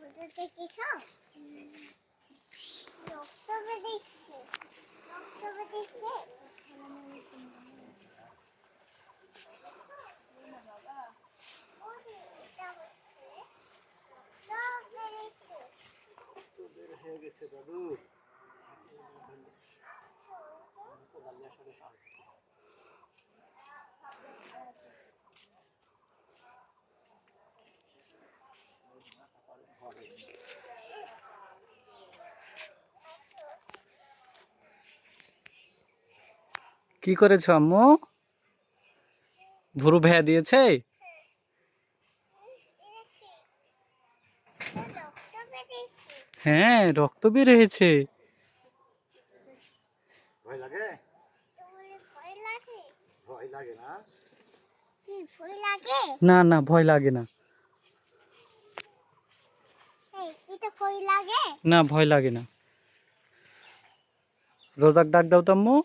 ওটা দেখিস রক্ত বেরিয়েছে রক্ত বেরিয়েছে হয়ে গেছে দাদু। কি করেছো আম্মু? ভুরু ভেয়া দিয়েছে? হ্যাঁ, রক্ত বের হয়েছে। ভয় লাগে? ভয় লাগে ভয় লাগে না? কি ভয় লাগে না না, ভয় লাগে না। এটা ভয় লাগে না, ভয় লাগে না। রোজাক ডাক দাও তো আম্মু।